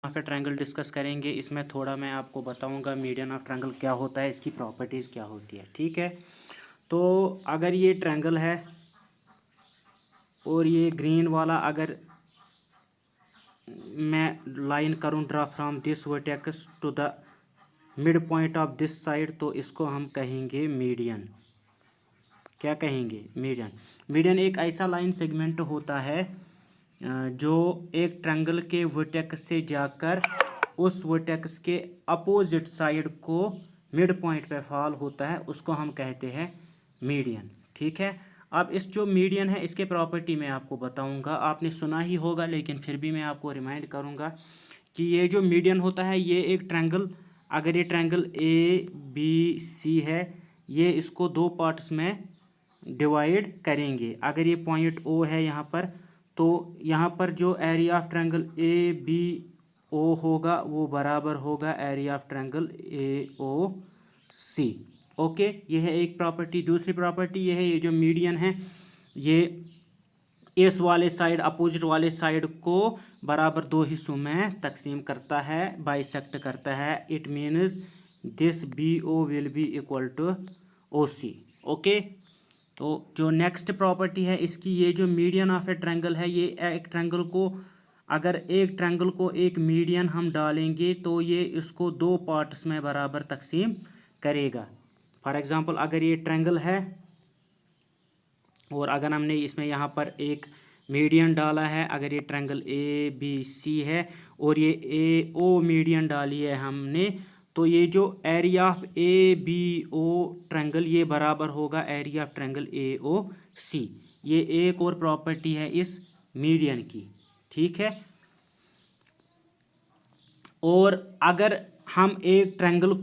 Of A triangle discuss करेंगे। इसमें थोड़ा मैं आपको बताऊंगा मीडियन ऑफ ट्रायंगल क्या होता है, इसकी प्रॉपर्टीज़ क्या होती है। ठीक है, तो अगर ये ट्रायंगल है और ये ग्रीन वाला अगर मैं लाइन करूं draw from this vertex to the mid point of this side, तो इसको हम कहेंगे मीडियन। क्या कहेंगे? मीडियन। मीडियन एक ऐसा लाइन सेगमेंट होता है जो एक ट्रायंगल के वर्टेक्स से जाकर उस वर्टेक्स के अपोजिट साइड को मिड पॉइंट पे फॉल होता है, उसको हम कहते हैं मीडियन। ठीक है, अब इस जो मीडियन है इसके प्रॉपर्टी मैं आपको बताऊंगा। आपने सुना ही होगा लेकिन फिर भी मैं आपको रिमाइंड करूंगा कि ये जो मीडियन होता है ये एक ट्रायंगल, अगर ये ट्रायंगल ABC है, ये इसको दो पार्ट्स में डिवाइड करेंगे। अगर ये पॉइंट O है यहाँ पर, तो यहाँ पर जो एरिया ऑफ ट्रायंगल ABO होगा वो बराबर होगा area of triangle AOC। Okay, ये है एक प्रॉपर्टी। दूसरी प्रॉपर्टी ये है, ये जो मीडियन है ये इस वाले साइड अपोजिट वाले साइड को बराबर दो हिस्सों में तकसीम करता है, बाइसेक्ट करता है। It means this BO will be equal to OC। Okay, तो जो नेक्स्ट प्रॉपर्टी है इसकी, ये जो मीडियन ऑफ ए ट्रायंगल है, ये एक ट्रायंगल को अगर एक ट्रायंगल को एक मीडियन हम डालेंगे तो ये इसको दो पार्ट्स में बराबर तकसीम करेगा। फॉर एग्जांपल अगर ये ट्रायंगल है और अगर हमने इसमें यहाँ पर एक मीडियन डाला है, अगर ये ट्रायंगल ABC है और ये AO मीडियन डाली है हमने, तो ये जो एरिया ऑफ ABO ट्रायंगल ये बराबर होगा एरिया ऑफ ट्रायंगल AOC। ये एक और प्रॉपर्टी है इस मीडियन की। ठीक है, और अगर हम एक ट्रायंगल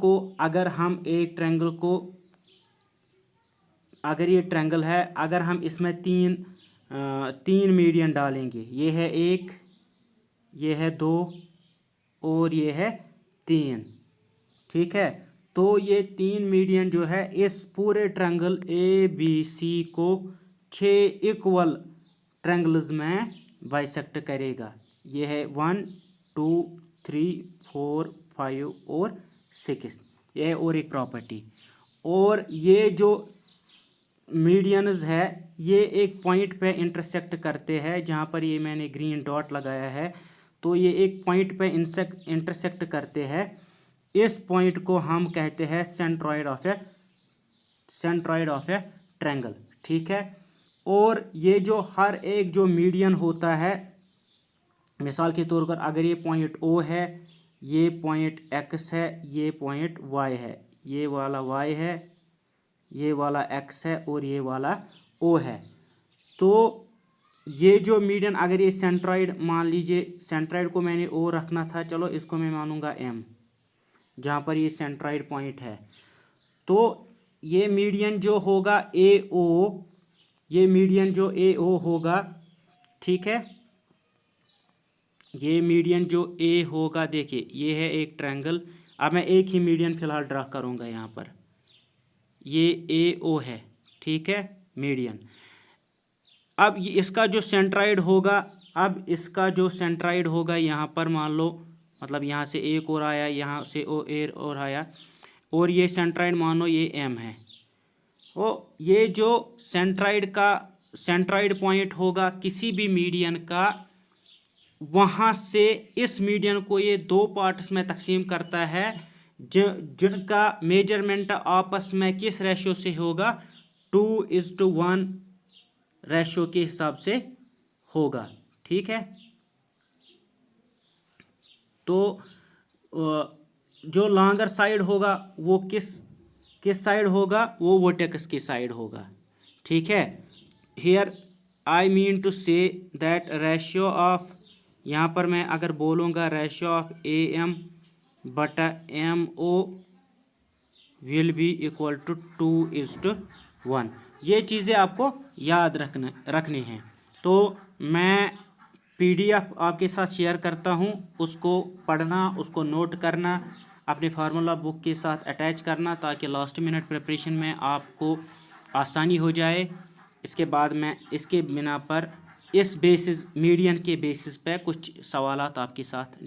को अगर ये ट्रायंगल है, अगर हम इसमें तीन मीडियन डालेंगे, ये है एक, ये है दो और ये है तीन। ठीक है, तो ये तीन मीडियन जो है इस पूरे ट्रायंगल ABC को 6 इक्वल ट्रायंगल्स में बाइसेक्ट करेगा। ये है 1 2 3 4 5 और 6। ये है और एक प्रॉपर्टी। और ये जो मीडियंस है ये एक पॉइंट पे इंटरसेक्ट करते हैं, जहाँ पर ये मैंने ग्रीन डॉट लगाया है, तो ये एक पॉइंट पे इंटरसेक्ट करते हैं। इस पॉइंट को हम कहते हैं सेंट्रॉइड ऑफ ए ट्रायंगल। ठीक है, और ये जो हर एक जो मीडियन होता है, मिसाल के तौर पर अगर ये पॉइंट O है, ये पॉइंट X है, ये पॉइंट Y है, ये वाला Y है, ये वाला X है और ये वाला O है, तो ये जो मीडियन अगर ये सेंट्रॉइड, मान लीजिए सेंट्रॉइड को मैंने O रखना था, चलो इसको मैं मानूंगा M, जहाँ पर ये सेंट्रॉइड पॉइंट है। तो ये मीडियन जो होगा AO, ये मीडियन जो AO होगा, ठीक है, ये मीडियन जो A होगा, देखिए ये है एक ट्रायंगल। अब मैं एक ही मीडियन फिलहाल ड्रा करूँगा यहाँ पर, ये AO है। ठीक है, मीडियन। अब इसका जो सेंट्रॉइड होगा, यहाँ पर मान लो, मतलब यहाँ से एक और आया, यहाँ से और आया, और ये सेंट्रॉइड मान लो ये M है। तो ये जो सेंट्रॉइड पॉइंट होगा किसी भी मीडियन का, वहाँ से इस मीडियन को ये दो पार्ट्स में तकसीम करता है, जिनका मेजरमेंट आपस में किस रेशो से होगा, 2:1 रेशो के हिसाब से होगा। ठीक है, तो जो लॉन्गर साइड होगा वो किस साइड होगा, वो वर्टेक्स की साइड होगा। ठीक है, here I mean to say that ratio of, यहाँ पर मैं अगर बोलूँगा रेशियो ऑफ AM बटा MO will be equal to 2:1। ये चीज़ें आपको याद रखनी हैं। तो मैं PDF आपके साथ शेयर करता हूँ, उसको पढ़ना, उसको नोट करना, अपने फार्मूला बुक के साथ अटैच करना, ताकि लास्ट मिनट प्रिपरेशन में आपको आसानी हो जाए। इसके बाद मैं इसके बिना पर इस बेसिस मीडियन के बेसिस पे कुछ सवालात आपके साथ